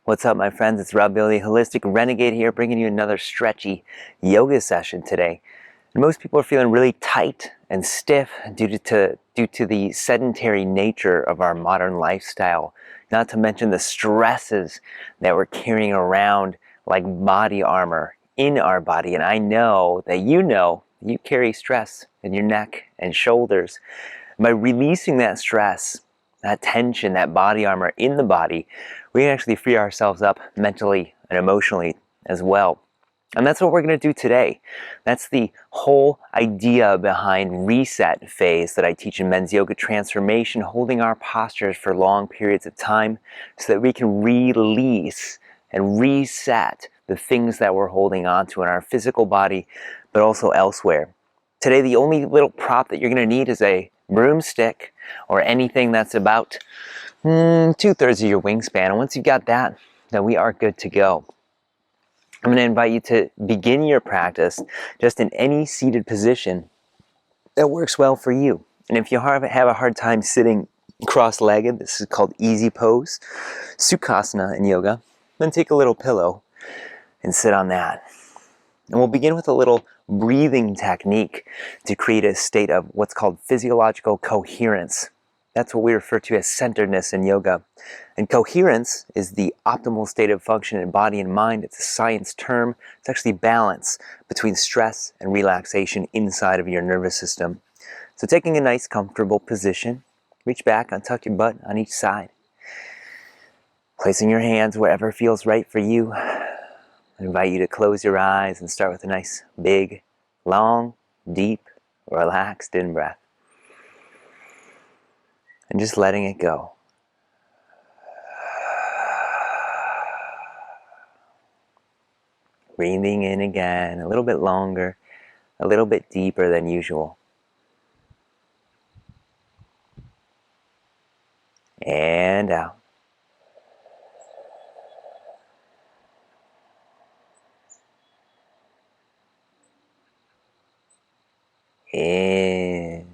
What's up, my friends? It's Rob Billy, Holistic Renegade here, bringing you another stretchy yoga session today. And most people are feeling really tight and stiff due to the sedentary nature of our modern lifestyle, not to mention the stresses that we're carrying around like body armor in our body. And I know that you carry stress in your neck and shoulders. By releasing that stress, that tension, that body armor in the body, we can actually free ourselves up mentally and emotionally as well. And that's what we're going to do today. That's the whole idea behind reset phase that I teach in men's yoga transformation, holding our postures for long periods of time so that we can release and reset the things that we're holding on to in our physical body, but also elsewhere. Today, the only little prop that you're going to need is a broomstick or anything that's about 2/3 of your wingspan. And once you've got that, then we are good to go. I'm going to invite you to begin your practice just in any seated position that works well for you. And if you have a hard time sitting cross-legged, this is called easy pose, Sukhasana in yoga, then take a little pillow and sit on that. And we'll begin with a little breathing technique to create a state of what's called physiological coherence. That's what we refer to as centeredness in yoga. And coherence is the optimal state of function in body and mind. It's a science term. It's actually balance between stress and relaxation inside of your nervous system. So taking a nice comfortable position, reach back, untuck your butt on each side. Placing your hands wherever feels right for you. I invite you to close your eyes and start with a nice, big, long, deep, relaxed in-breath. And just letting it go. Breathing in again, a little bit longer, a little bit deeper than usual. And out. In.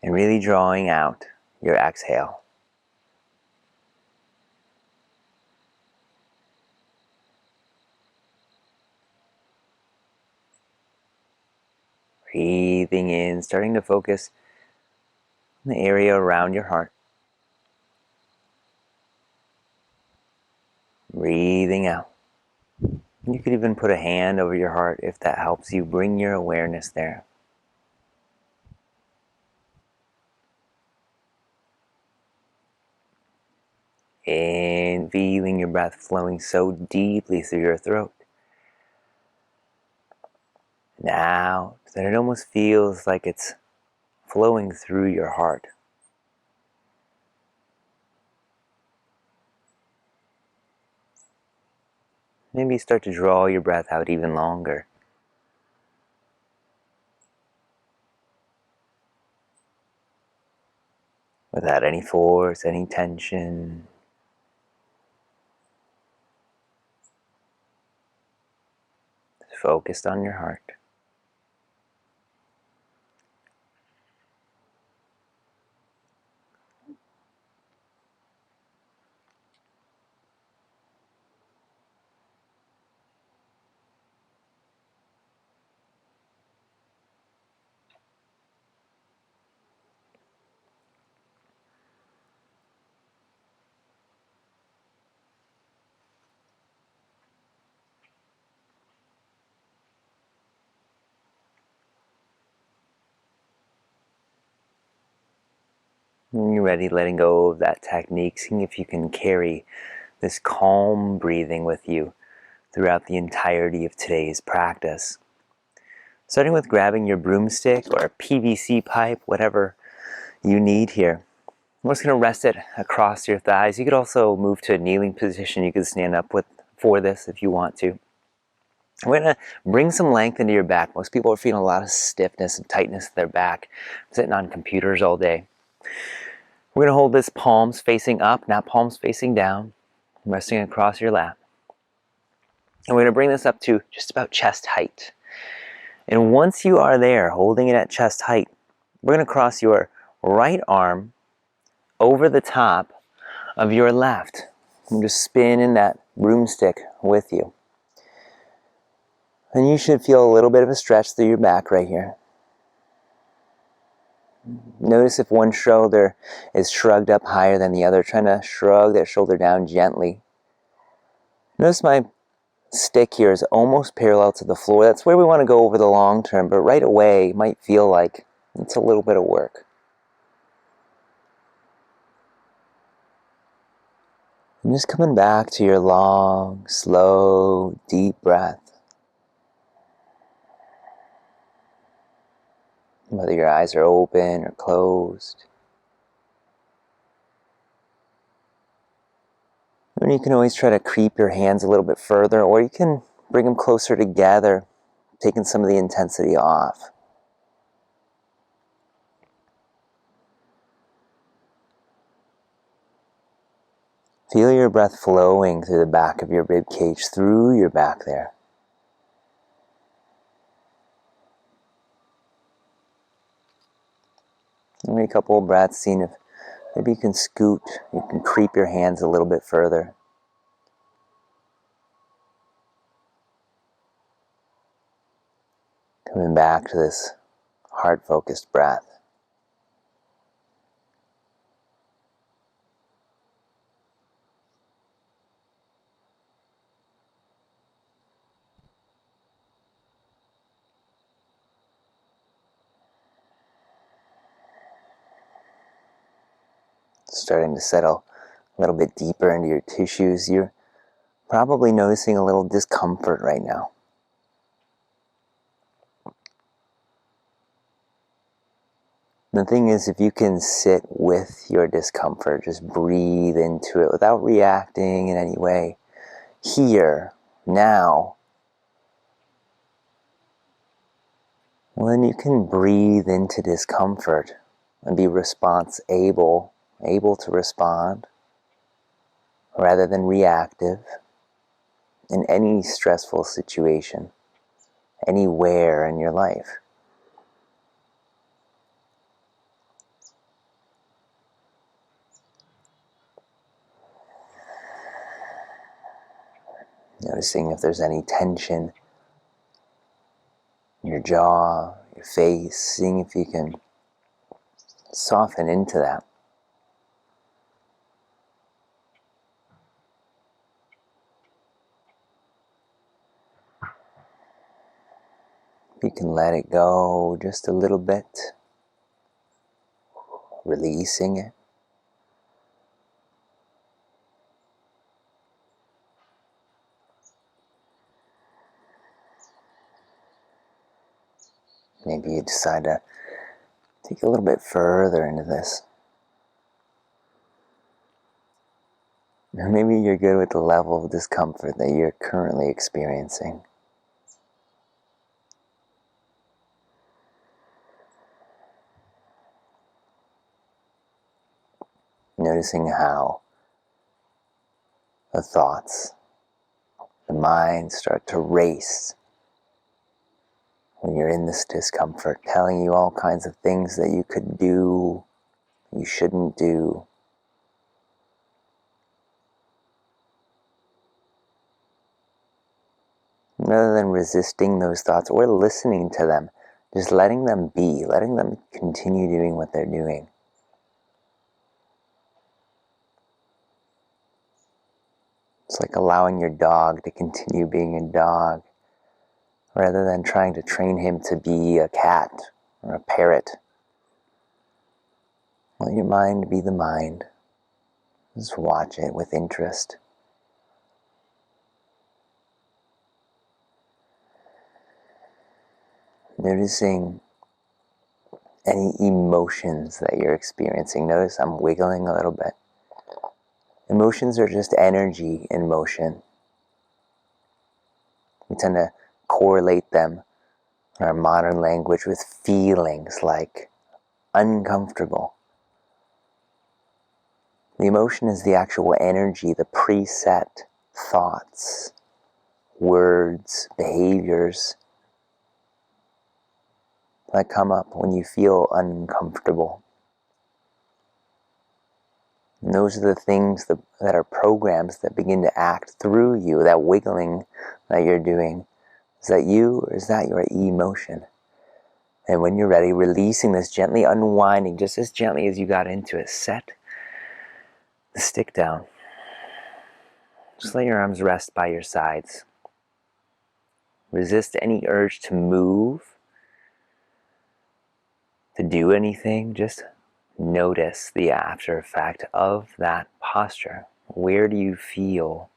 And really drawing out your exhale. Breathing in, starting to focus on the area around your heart. Breathing out. You could even put a hand over your heart if that helps you bring your awareness there. And feeling your breath flowing so deeply through your throat. Now, that it almost feels like it's flowing through your heart. Maybe start to draw your breath out even longer. Without any force, any tension. Just focused on your heart. When you're ready, letting go of that technique, seeing if you can carry this calm breathing with you throughout the entirety of today's practice. Starting with grabbing your broomstick or a PVC pipe, whatever you need here. We're just going to rest it across your thighs. You could also move to a kneeling position. You could stand up for this if you want to. We're going to bring some length into your back. Most people are feeling a lot of stiffness and tightness in their back, sitting on computers all day. We're going to hold this palms facing up, not palms facing down, resting across your lap. And we're going to bring this up to just about chest height. And once you are there, holding it at chest height, we're going to cross your right arm over the top of your left. I'm just spinning that broomstick with you. And you should feel a little bit of a stretch through your back right here. Notice if one shoulder is shrugged up higher than the other, trying to shrug that shoulder down gently. Notice my stick here is almost parallel to the floor. That's where we want to go over the long term, but right away it might feel like it's a little bit of work. And just coming back to your long, slow, deep breath. Whether your eyes are open or closed. And you can always try to creep your hands a little bit further, or you can bring them closer together, taking some of the intensity off. Feel your breath flowing through the back of your rib cage, through your back there. Every couple of breaths, seeing if maybe you can scoot, you can creep your hands a little bit further. Coming back to this heart-focused breath. Starting to settle a little bit deeper into your tissues. You're probably noticing a little discomfort right now. The thing is, if you can sit with your discomfort, just breathe into it without reacting in any way, here, now, well, then you can breathe into discomfort and be able to respond rather than reactive in any stressful situation, anywhere in your life. Noticing if there's any tension in your jaw, your face, seeing if you can soften into that. You can let it go just a little bit, releasing it. Maybe you decide to take a little bit further into this. Or maybe you're good with the level of discomfort that you're currently experiencing. Noticing how the thoughts, the mind start to race when you're in this discomfort, telling you all kinds of things that you could do, you shouldn't do. Rather than resisting those thoughts or listening to them, just letting them be, letting them continue doing what they're doing. It's like allowing your dog to continue being a dog, rather than trying to train him to be a cat or a parrot. Let your mind be the mind. Just watch it with interest. Noticing any emotions that you're experiencing. Notice I'm wiggling a little bit. Emotions are just energy in motion. We tend to correlate them in our modern language with feelings like uncomfortable. The emotion is the actual energy, the preset thoughts, words, behaviors that come up when you feel uncomfortable And those are the things that are programs that begin to act through you. That wiggling that you're doing, is that you or is that your emotion? And when you're ready, releasing this, gently unwinding, just as gently as you got into it. Set the stick down. Just let your arms rest by your sides. Resist any urge to move, to do anything. Just notice the after effect of that posture. Where do you feel?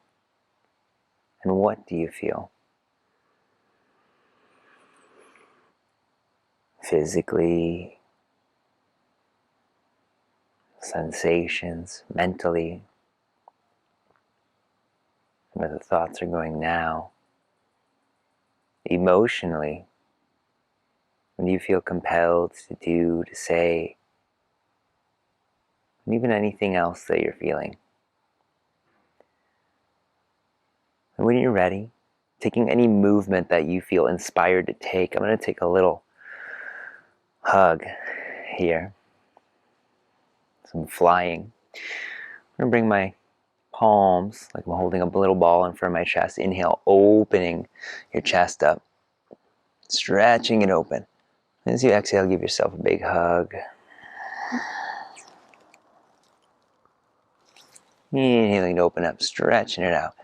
And what do you feel? Physically, sensations, mentally, where the thoughts are going now. Emotionally, when you feel compelled to do, to say, and even anything else that you're feeling. And when you're ready, taking any movement that you feel inspired to take, I'm going to take a little hug here. Some flying. I'm going to bring my palms, like I'm holding a little ball in front of my chest. Inhale, opening your chest up, stretching it open. As you exhale, give yourself a big hug. Inhaling to open up, stretching it out.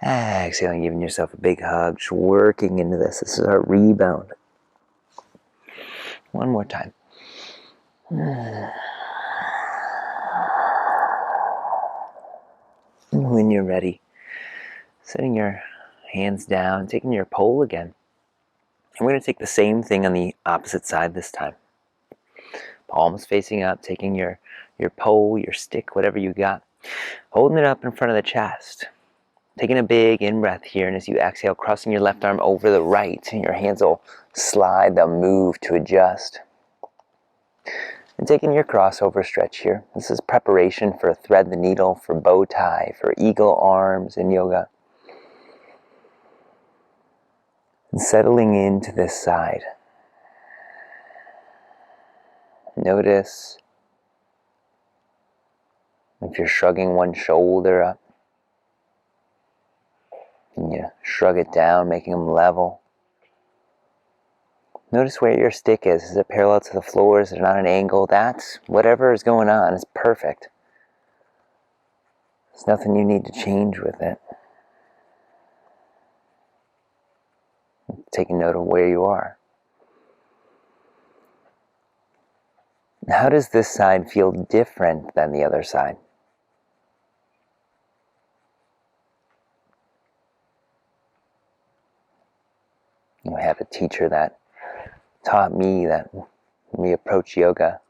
Exhaling, giving yourself a big hug, just working into this. This is our rebound. One more time. When you're ready, setting your hands down, taking your pole again. And we're going to take the same thing on the opposite side this time. Palms facing up, taking your pole, your stick, whatever you got, holding it up in front of the chest. Taking a big in-breath here, and as you exhale, crossing your left arm over the right, and your hands will slide, they'll move to adjust. And taking your crossover stretch here. This is preparation for thread the needle, for bow tie, for eagle arms in yoga. And settling into this side. Notice if you're shrugging one shoulder up. And you shrug it down, making them level. Notice where your stick is. Is it parallel to the floor? Is it not an angle? That's whatever is going on. It's perfect. There's nothing you need to change with it. Taking note of where you are. How does this side feel different than the other side? I had a teacher that taught me that when we approach yoga,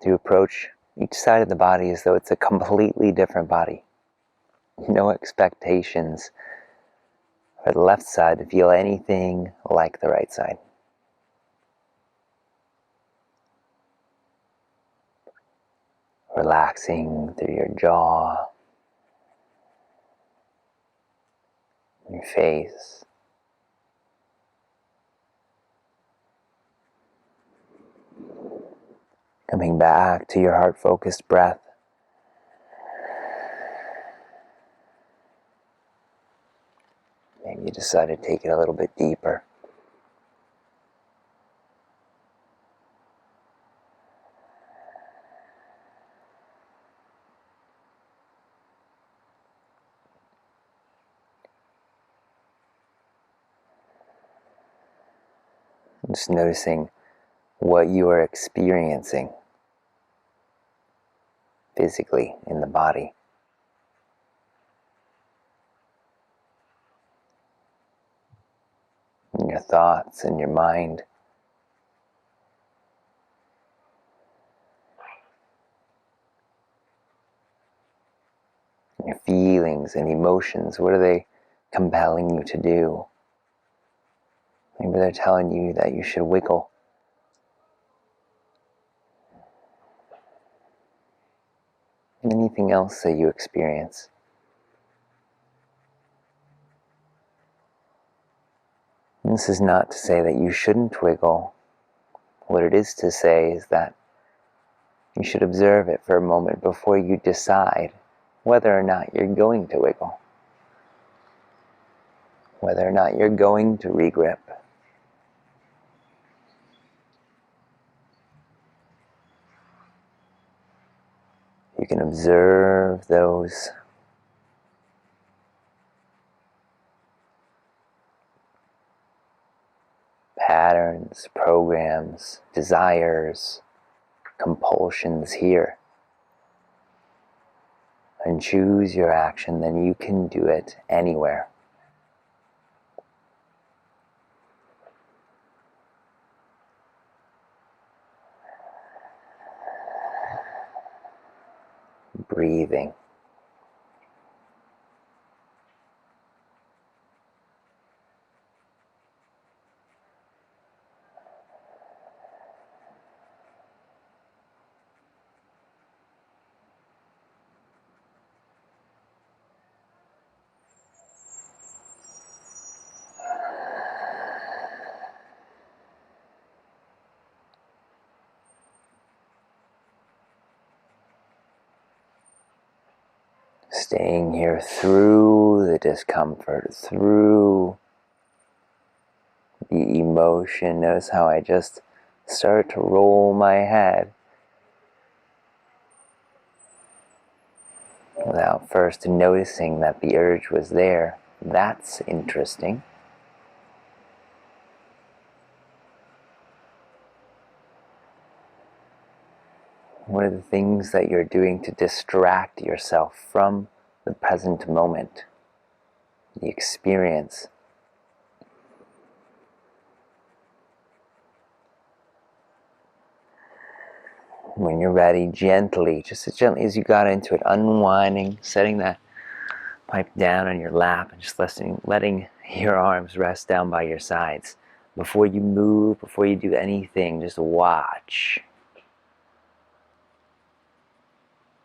to approach each side of the body as though it's a completely different body. No expectations for the left side to feel anything like the right side. Relaxing through your jaw, your face. Coming back to your heart-focused breath. Maybe you decide to take it a little bit deeper. Just noticing what you are experiencing physically in the body. In your thoughts and your mind. Your feelings and emotions, what are they compelling you to do? Maybe they're telling you that you should wiggle. Anything else that you experience. And this is not to say that you shouldn't wiggle. What it is to say is that you You should observe it for a moment before you decide whether or not you're going to wiggle, whether or not you're going to regrip. You can observe those patterns, programs, desires, compulsions here, and choose your action. Then you can do it anywhere. Breathing. Staying here through the discomfort, through the emotion. Notice how I just start to roll my head without first noticing that the urge was there. That's interesting. What are the things that you're doing to distract yourself from the present moment, the experience? When you're ready, gently, just as gently as you got into it, unwinding, setting that pipe down on your lap and just letting your arms rest down by your sides. Before you move, before you do anything, just watch.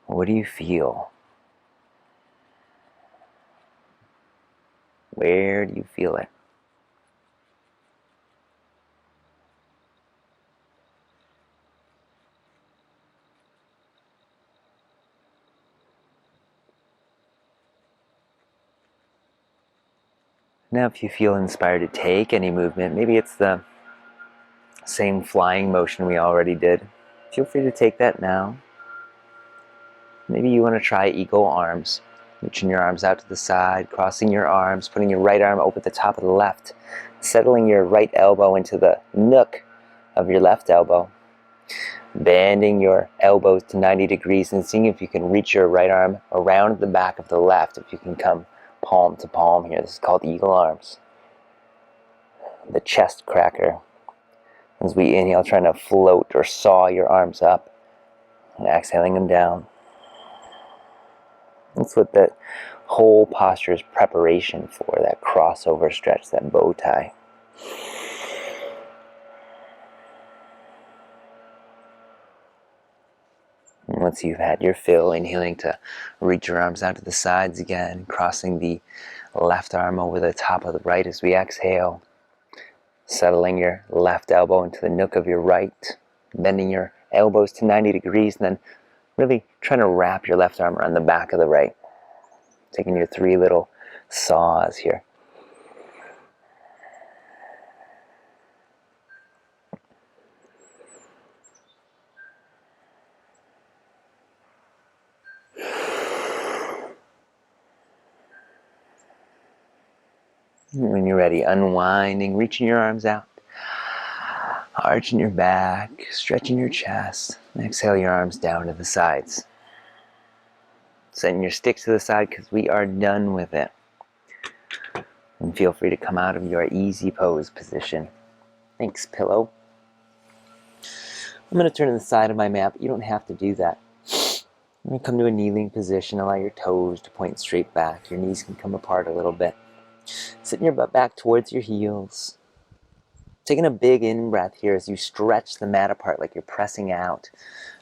What do you feel? Where do you feel it? Now if you feel inspired to take any movement, maybe it's the same flying motion we already did, feel free to take that now. Maybe you want to try eagle arms. Reaching your arms out to the side, crossing your arms, putting your right arm over the top of the left, settling your right elbow into the nook of your left elbow, bending your elbows to 90 degrees and seeing if you can reach your right arm around the back of the left, if you can come palm to palm here. This is called eagle arms. The chest cracker. As we inhale, trying to float or saw your arms up, and exhaling them down. That's what that whole posture is preparation for, that crossover stretch, that bow tie. And once you've had your fill, inhaling to reach your arms out to the sides again, crossing the left arm over the top of the right as we exhale, settling your left elbow into the nook of your right, bending your elbows to 90 degrees, and then really trying to wrap your left arm around the back of the right. Taking your 3 little saws here. When you're ready, unwinding, reaching your arms out, arching your back, stretching your chest, and exhale your arms down to the sides. Setting your sticks to the side because we are done with it. And feel free to come out of your easy pose position. Thanks, pillow. I'm going to turn to the side of my mat, but you don't have to do that. I'm going to come to a kneeling position, allow your toes to point straight back. Your knees can come apart a little bit. Sitting your butt back towards your heels. Taking a big in-breath here as you stretch the mat apart like you're pressing out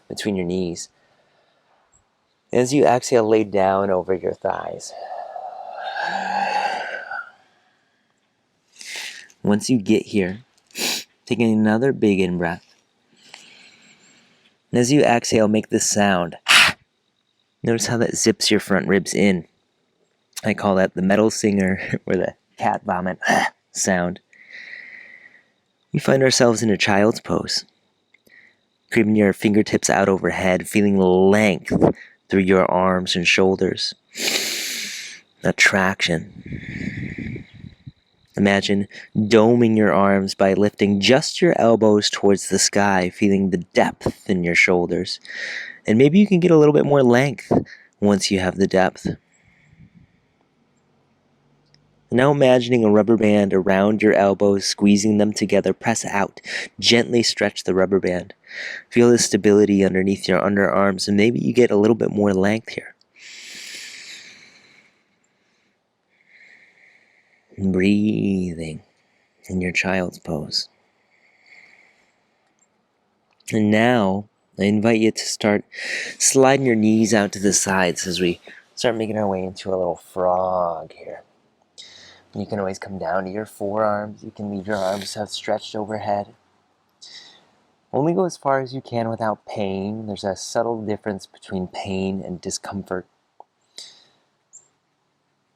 between your knees. As you exhale, lay down over your thighs. Once you get here, taking another big in-breath. And as you exhale, make this sound. Notice how that zips your front ribs in. I call that the metal singer or the cat vomit sound. We find ourselves in a child's pose. Creeping your fingertips out overhead, feeling length through your arms and shoulders. Attraction. Imagine doming your arms by lifting just your elbows towards the sky, feeling the depth in your shoulders. And maybe you can get a little bit more length once you have the depth. Now imagining a rubber band around your elbows, squeezing them together, press out, gently stretch the rubber band. Feel the stability underneath your underarms, and maybe you get a little bit more length here. Breathing in your child's pose. And now, I invite you to start sliding your knees out to the sides as we start making our way into a little frog here. You can always come down to your forearms. You can leave your arms outstretched overhead. Only go as far as you can without pain. There's a subtle difference between pain and discomfort.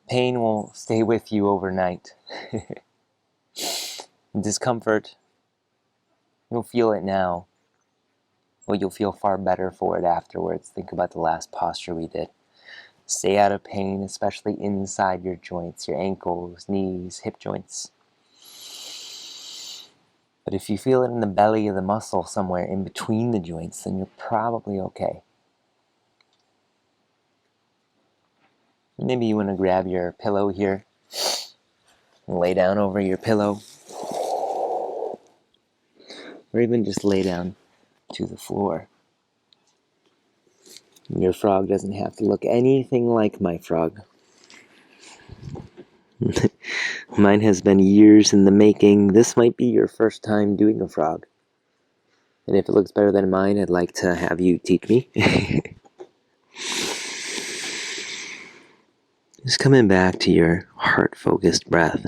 Pain will stay with you overnight. Discomfort, you'll feel it now, but you'll feel far better for it afterwards. Think about the last posture we did. Stay out of pain, especially inside your joints, your ankles, knees, hip joints. But if you feel it in the belly of the muscle somewhere in between the joints, then you're probably okay. Maybe you want to grab your pillow here and lay down over your pillow. Or even just lay down to the floor. Your frog doesn't have to look anything like my frog. Mine has been years in the making. This might be your first time doing a frog. And if it looks better than mine, I'd like to have you teach me. Just coming back to your heart-focused breath.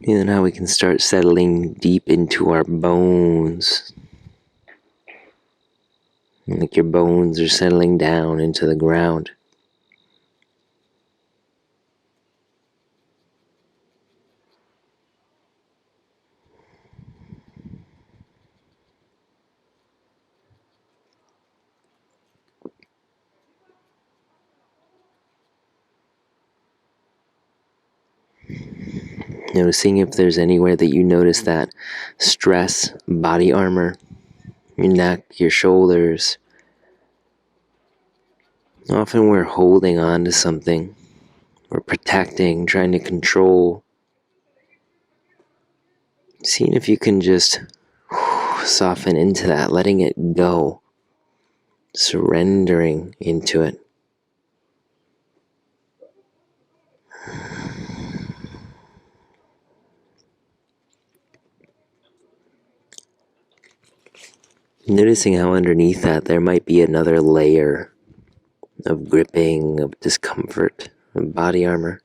And now we can start settling deep into our bones. Like your bones are settling down into the ground. Noticing if there's anywhere that you notice that stress body armor, your neck, your shoulders. Often we're holding on to something. We're protecting, trying to control. Seeing if you can just soften into that, letting it go. Surrendering into it. Noticing how underneath that there might be another layer of gripping, of discomfort, of body armor.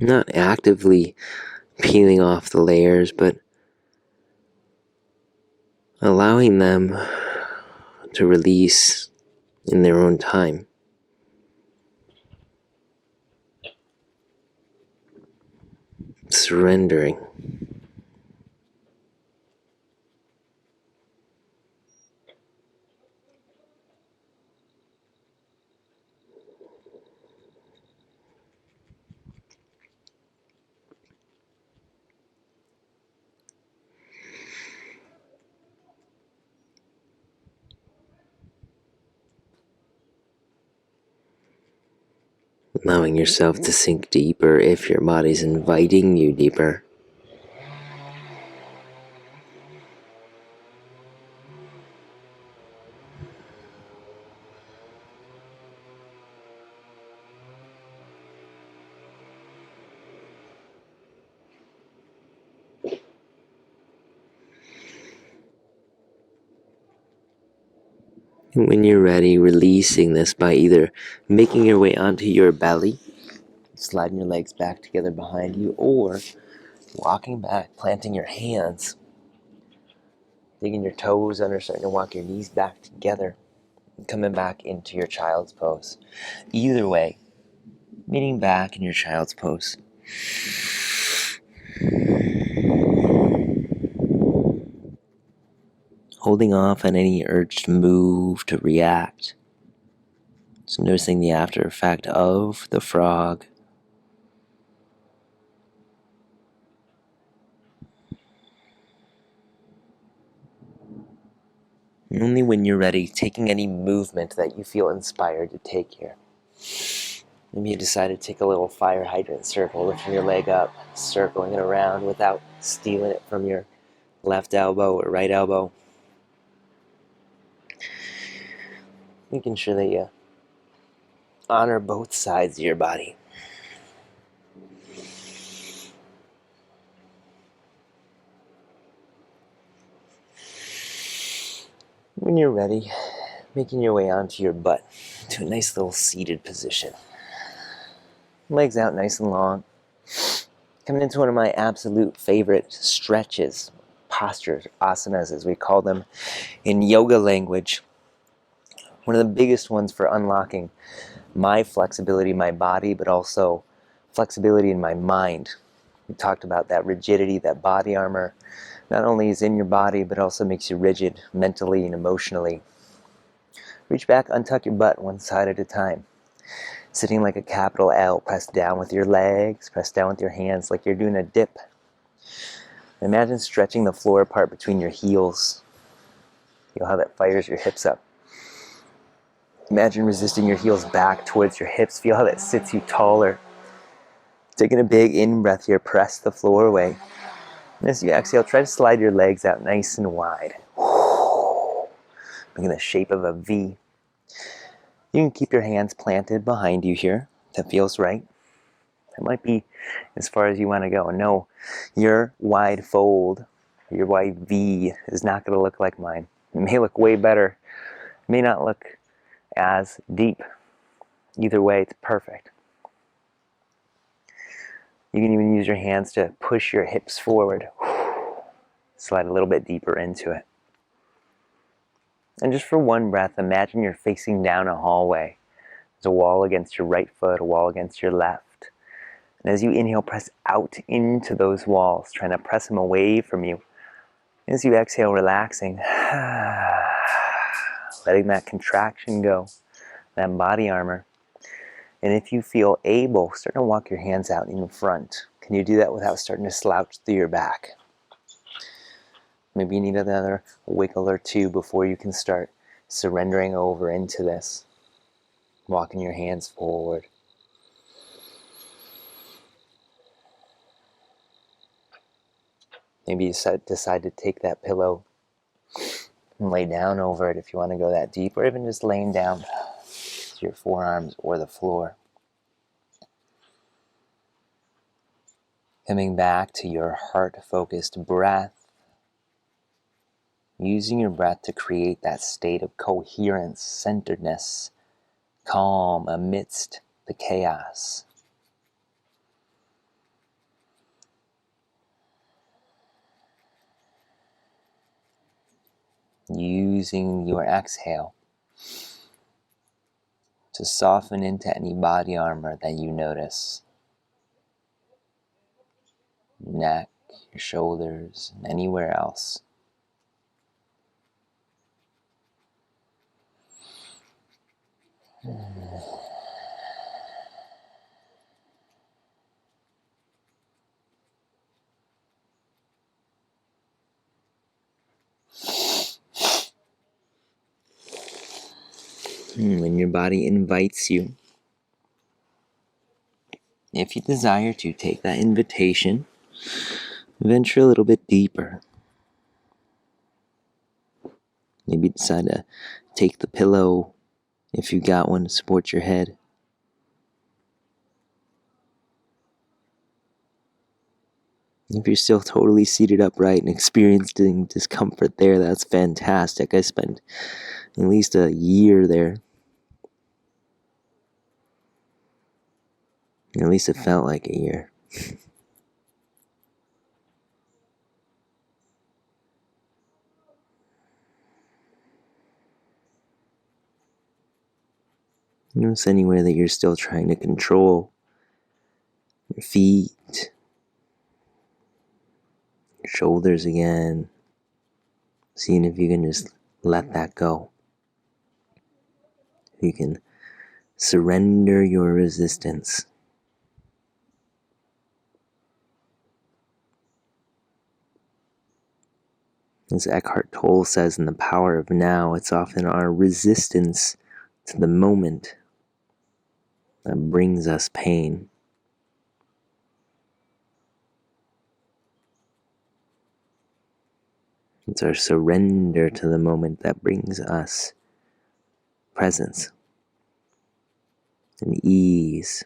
Not actively peeling off the layers, but allowing them to release in their own time. Surrendering. Allowing yourself to sink deeper if your body's inviting you deeper. And when you're ready, releasing this by either making your way onto your belly, sliding your legs back together behind you, or walking back, planting your hands, digging your toes under, starting to walk your knees back together, and coming back into your child's pose. Either way, meeting back in your child's pose. Holding off on any urge to move, to react. So noticing the after effect of the frog. And only when you're ready, taking any movement that you feel inspired to take here. Maybe you decide to take a little fire hydrant circle, lifting your leg up, circling it around without stealing it from your left elbow or right elbow. Making sure that you honor both sides of your body. When you're ready, making your way onto your butt to a nice little seated position. Legs out nice and long. Coming into one of my absolute favorite stretches, postures, asanas as we call them in yoga language. One of the biggest ones for unlocking my flexibility in my body, but also flexibility in my mind. We talked about that rigidity, that body armor, not only is in your body, but also makes you rigid mentally and emotionally. Reach back, untuck your butt one side at a time. Sitting like a capital L, press down with your legs, press down with your hands like you're doing a dip. Imagine stretching the floor apart between your heels. Feel how that fires your hips up. Imagine resisting your heels back towards your hips. Feel how that sits you taller. Taking a big in-breath here, press the floor away. And as you exhale, try to slide your legs out nice and wide. Making the shape of a V. You can keep your hands planted behind you here. That feels right. That might be as far as you want to go. No, your wide fold, your wide V is not going to look like mine. It may look way better. It may not look as deep. Either way, it's perfect. You can even use your hands to push your hips forward. Slide a little bit deeper into it. And just for one breath, imagine you're facing down a hallway. There's a wall against your right foot, a wall against your left. And as you inhale, press out into those walls, trying to press them away from you. As you exhale, relaxing, letting that contraction go, that body armor. And if you feel able, start to walk your hands out in front. Can you do that without starting to slouch through your back? Maybe you need another wiggle or two before you can start surrendering over into this. Walking your hands forward. Maybe you decide to take that pillow and lay down over it if you want to go that deep, or even just laying down to your forearms or the floor. Coming back to your heart-focused breath. Using your breath to create that state of coherence, centeredness, calm amidst the chaos. Using your exhale to soften into any body armor that you notice. Your neck, your shoulders, and anywhere else. When your body invites you, if you desire to, take that invitation, venture a little bit deeper. Maybe decide to take the pillow, if you got one, to support your head. If you're still totally seated upright and experiencing discomfort there, that's fantastic. I spent at least a year there. At least it felt like a year. Notice anywhere that you're still trying to control. Your feet, your shoulders again. Seeing if you can just let that go. If you can surrender your resistance. As Eckhart Tolle says in The Power of Now, it's often our resistance to the moment that brings us pain. It's our surrender to the moment that brings us presence and ease.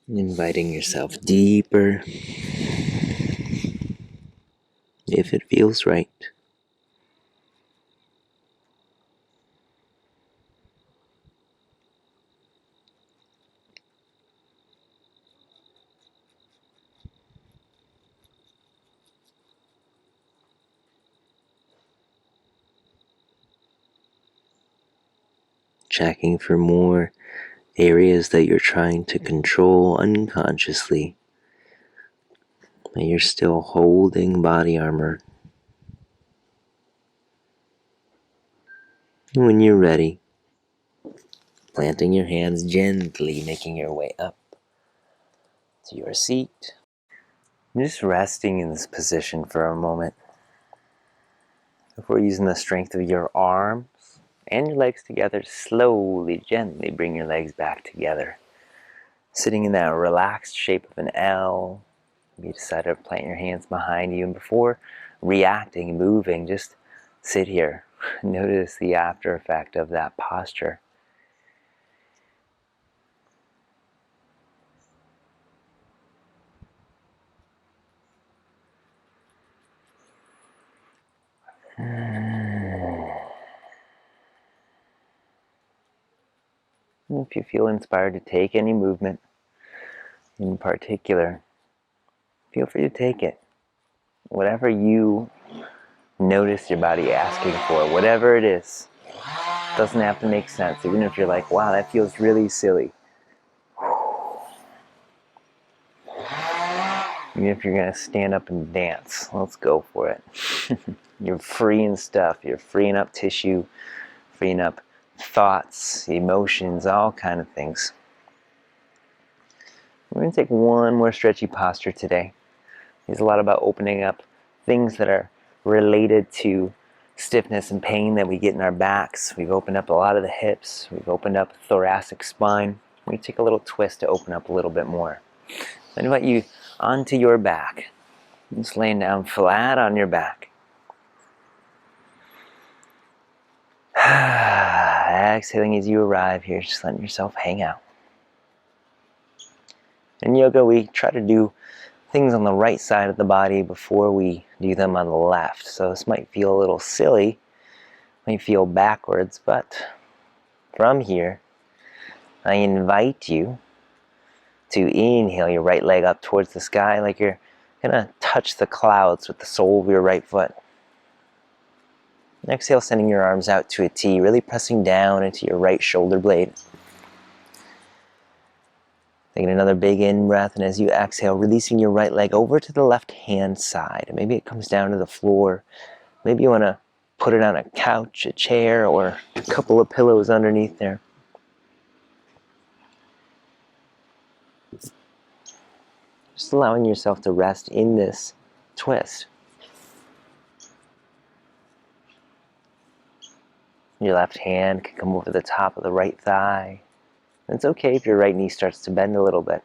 Inviting yourself deeper if it feels right. Checking for more areas that you're trying to control unconsciously, that you're still holding body armor. When you're ready, planting your hands gently, making your way up to your seat. Just resting in this position for a moment. Before using the strength of your arms and your legs together, slowly, gently bring your legs back together. Sitting in that relaxed shape of an L. You decide to plant your hands behind you, and before reacting, moving, just sit here. Notice the after effect of that posture. If you feel inspired to take any movement in particular, feel free to take it. Whatever you notice your body asking for, whatever it is, doesn't have to make sense. Even if you're like, wow, that feels really silly. Even if you're gonna stand up and dance, let's go for it. You're freeing stuff. You're freeing up tissue, freeing up thoughts, emotions, all kind of things. We're going to take one more stretchy posture today. It's a lot about opening up things that are related to stiffness and pain that we get in our backs. We've opened up a lot of the hips. We've opened up the thoracic spine. We take a little twist to open up a little bit more. I invite you onto your back. Just laying down flat on your back. Exhaling as you arrive here, just letting yourself hang out. In yoga, we try to do things on the right side of the body before we do them on the left. So this might feel a little silly, might feel backwards, but from here, I invite you to inhale your right leg up towards the sky like you're gonna touch the clouds with the sole of your right foot. Exhale, sending your arms out to a T, really pressing down into your right shoulder blade. Taking another big in-breath, and as you exhale, releasing your right leg over to the left-hand side. Maybe it comes down to the floor. Maybe you want to put it on a couch, a chair, or a couple of pillows underneath there. Just allowing yourself to rest in this twist. Your left hand can come over the top of the right thigh. And it's okay if your right knee starts to bend a little bit.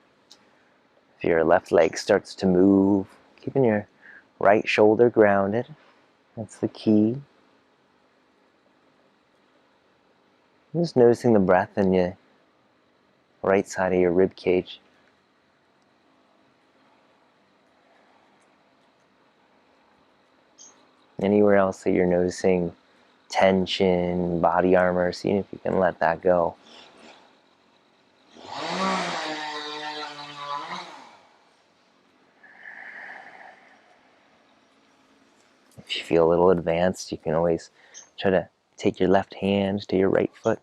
If your left leg starts to move, keeping your right shoulder grounded. That's the key. Just noticing the breath in the right side of your rib cage. Anywhere else that you're noticing tension, body armor, seeing if you can let that go. If you feel a little advanced, you can always try to take your left hand to your right foot.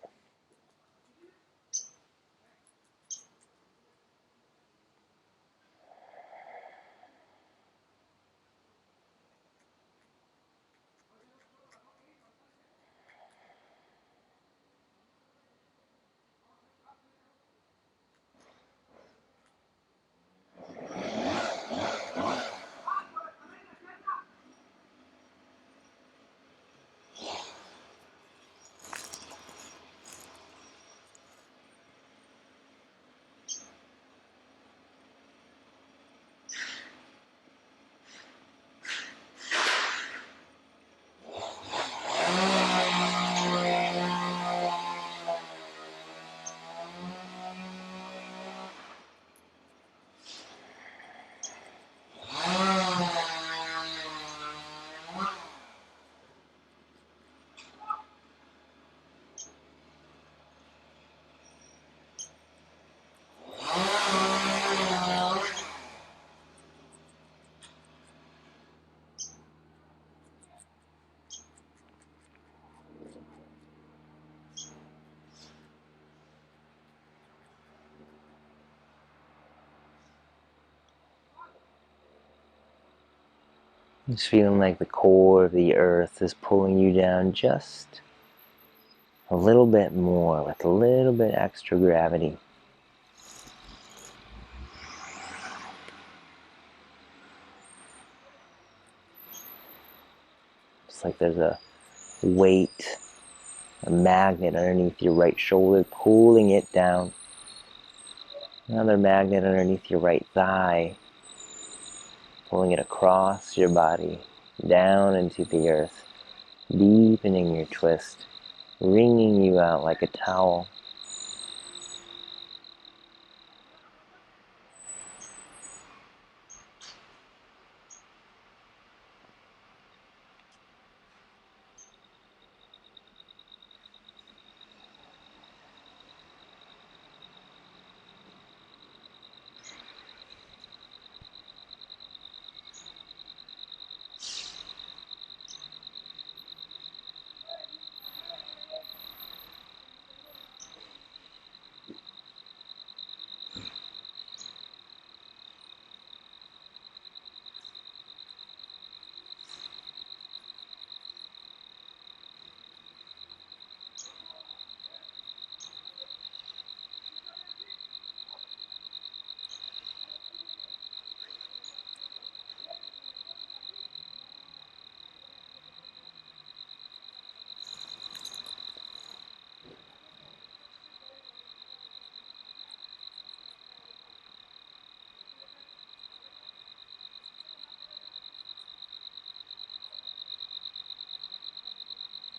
Just feeling like the core of the earth is pulling you down just a little bit more with a little bit extra gravity. It's like there's a weight, a magnet underneath your right shoulder pulling it down. Another magnet underneath your right thigh, pulling it across your body, down into the earth, deepening your twist, wringing you out like a towel.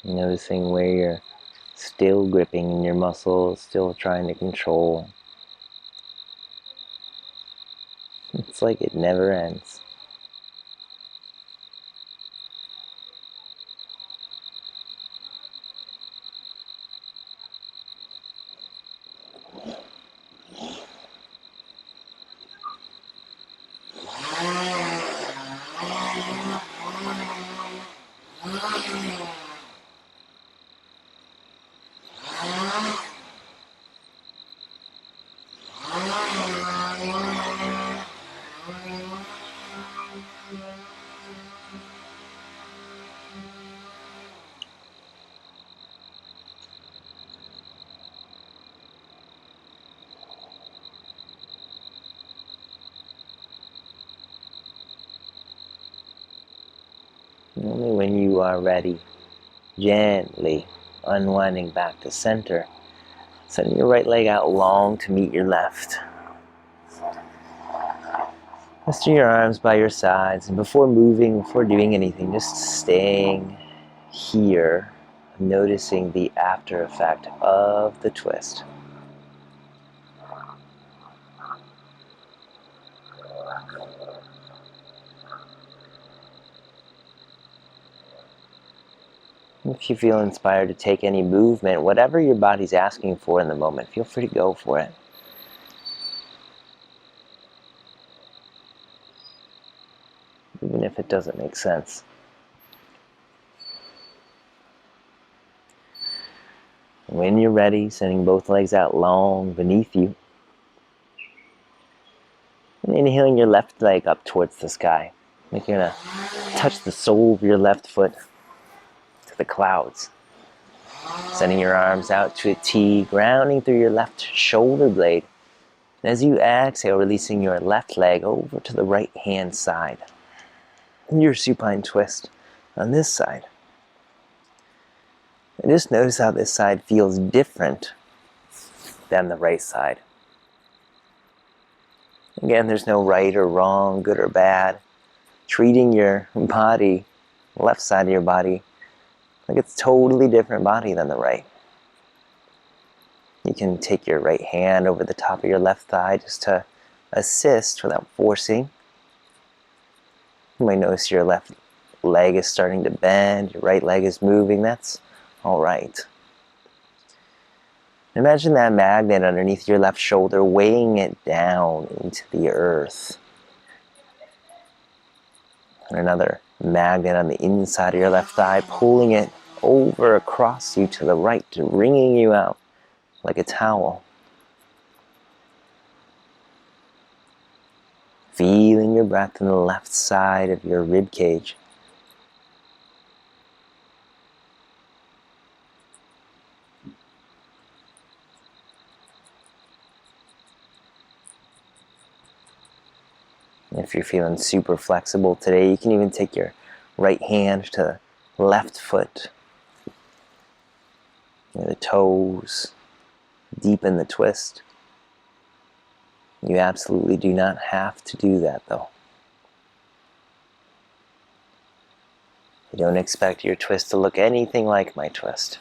Noticing where you're still gripping in your muscles, still trying to control. It's like it never ends. Only when you are ready, gently unwinding back to center, sending your right leg out long to meet your left. Resting your arms by your sides, and before moving, before doing anything, just staying here, noticing the after effect of the twist. If you feel inspired to take any movement, whatever your body's asking for in the moment, feel free to go for it. Even if it doesn't make sense. When you're ready, sending both legs out long beneath you. And inhaling your left leg up towards the sky. Like you're gonna touch the sole of your left foot to the clouds. Sending your arms out to a T, grounding through your left shoulder blade. And as you exhale, releasing your left leg over to the right hand side. And your supine twist on this side. And just notice how this side feels different than the right side. Again, there's no right or wrong, good or bad. Treating your body, left side of your body, like it's a totally different body than the right. You can take your right hand over the top of your left thigh just to assist without forcing. You might notice your left leg is starting to bend, your right leg is moving. That's all right. Imagine that magnet underneath your left shoulder, weighing it down into the earth. And another magnet on the inside of your left thigh, pulling it over across you to the right, wringing you out like a towel. Feeling your breath in the left side of your rib cage. If you're feeling super flexible today, you can even take your right hand to the left foot. The toes, deepen the twist. You absolutely do not have to do that though. You don't expect your twist to look anything like my twist.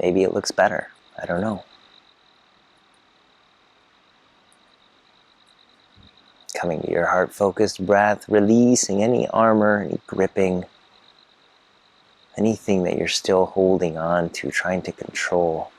Maybe it looks better, I don't know. Coming to your heart-focused breath, releasing any armor, any gripping, anything that you're still holding on to, trying to control.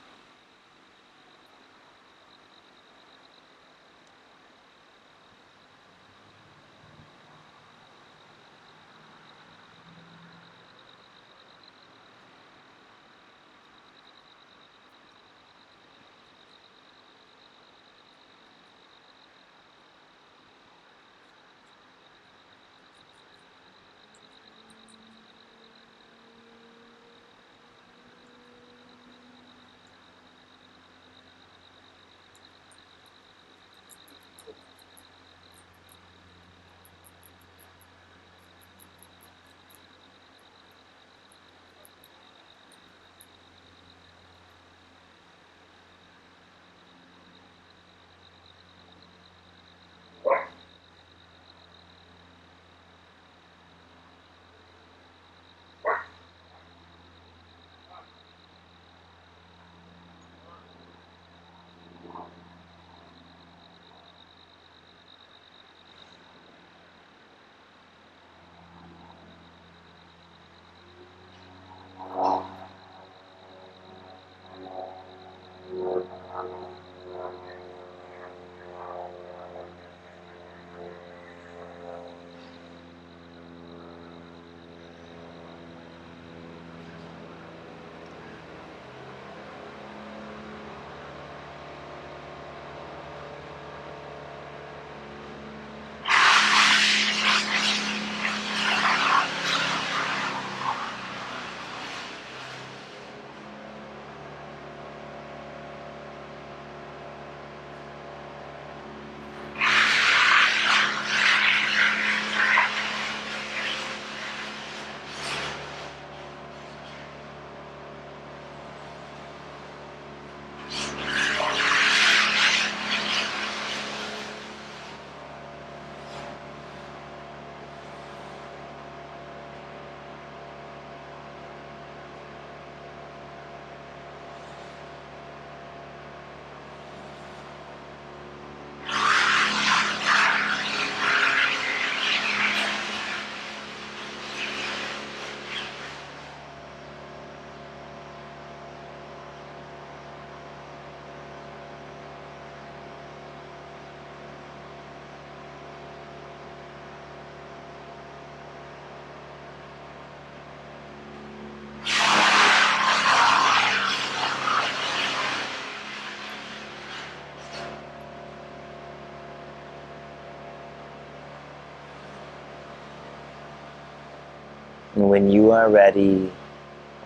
And when you are ready,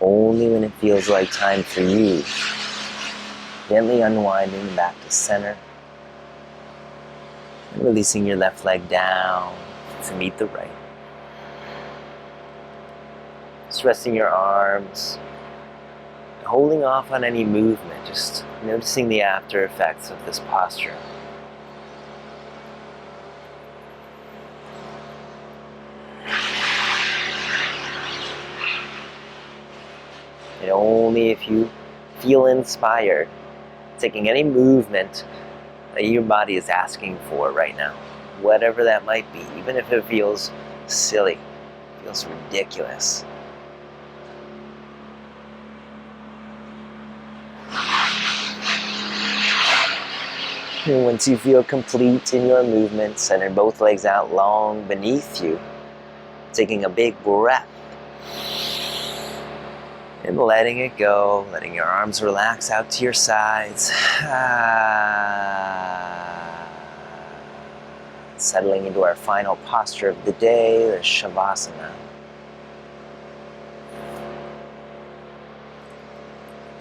only when it feels like time for you, gently unwinding back to center and releasing your left leg down to meet the right. Just resting your arms, holding off on any movement, just noticing the after effects of this posture. And only if you feel inspired, taking any movement that your body is asking for right now, whatever that might be, even if it feels silly, feels ridiculous. And once you feel complete in your movement, center both legs out long beneath you, taking a big breath and letting it go, letting your arms relax out to your sides. Settling into our final posture of the day, the Shavasana.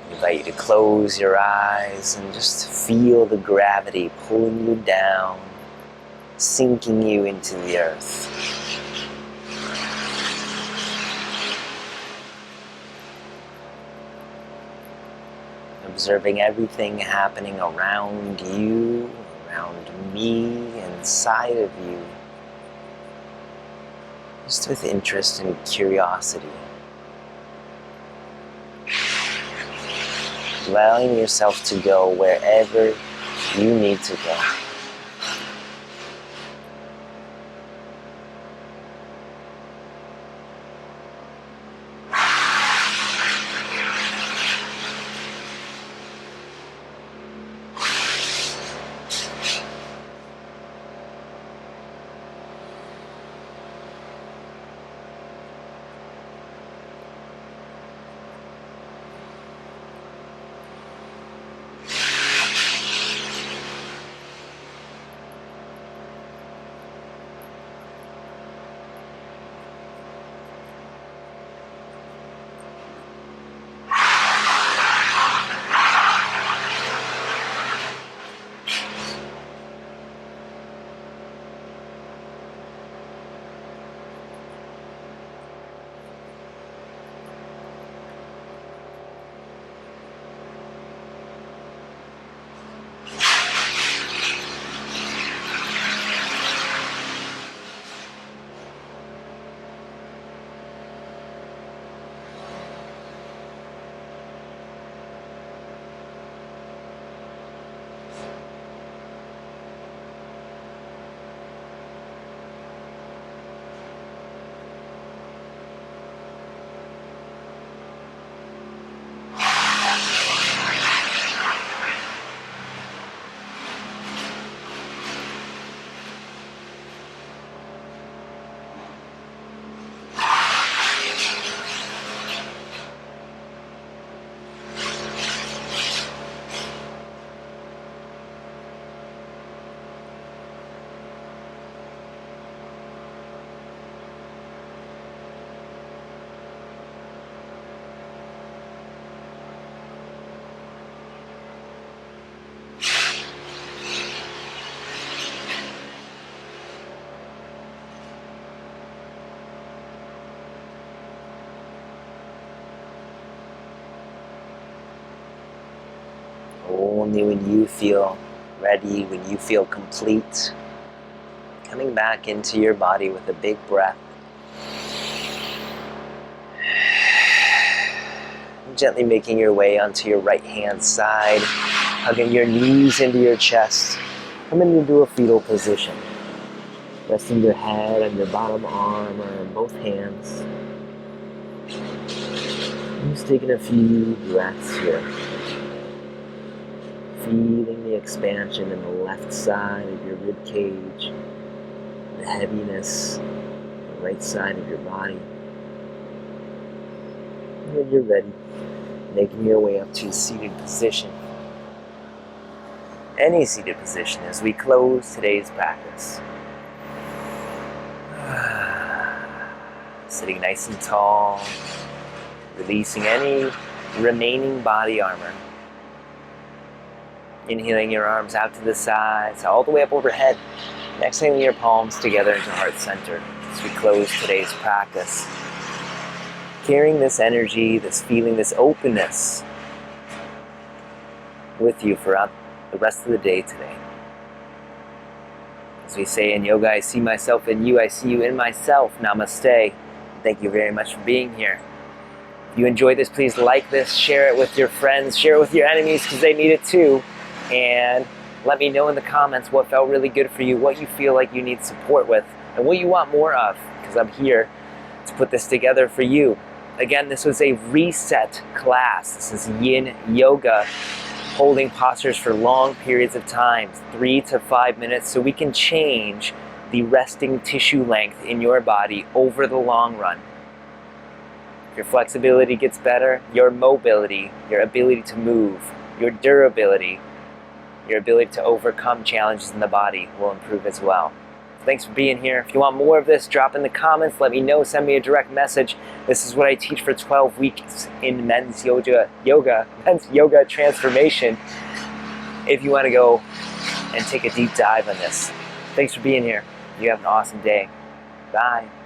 I invite you to close your eyes and just feel the gravity pulling you down, sinking you into the earth. Observing everything happening around you, around me, inside of you, just with interest and curiosity. Allowing yourself to go wherever you need to go. Only when you feel ready, when you feel complete, coming back into your body with a big breath. Gently making your way onto your right hand side, hugging your knees into your chest, coming into a fetal position. Resting your head on your bottom arm or on both hands. And just taking a few breaths here. Feeling the expansion in the left side of your rib cage, the heaviness on the right side of your body. And when you're ready, making your way up to a seated position. Any seated position as we close today's practice. Sitting nice and tall, releasing any remaining body armor. Inhaling your arms out to the sides, all the way up overhead. Exhaling your palms together into heart center as we close today's practice. Carrying this energy, this feeling, this openness with you throughout the rest of the day today. As we say in yoga, I see myself in you, I see you in myself. Namaste. Thank you very much for being here. If you enjoyed this, please like this, share it with your friends, share it with your enemies because they need it too. And let me know in the comments what felt really good for you, what you feel like you need support with, and what you want more of, because I'm here to put this together for you. Again, this was a reset class. This is Yin Yoga, holding postures for long periods of time, 3 to 5 minutes, so we can change the resting tissue length in your body over the long run. Your flexibility gets better, your mobility, your ability to move, your durability, your ability to overcome challenges in the body will improve as well. Thanks for being here. If you want more of this, drop in the comments, let me know, send me a direct message. This is what I teach for 12 weeks in men's yoga transformation. If you want to go and take a deep dive on this. Thanks for being here. You have an awesome day. Bye.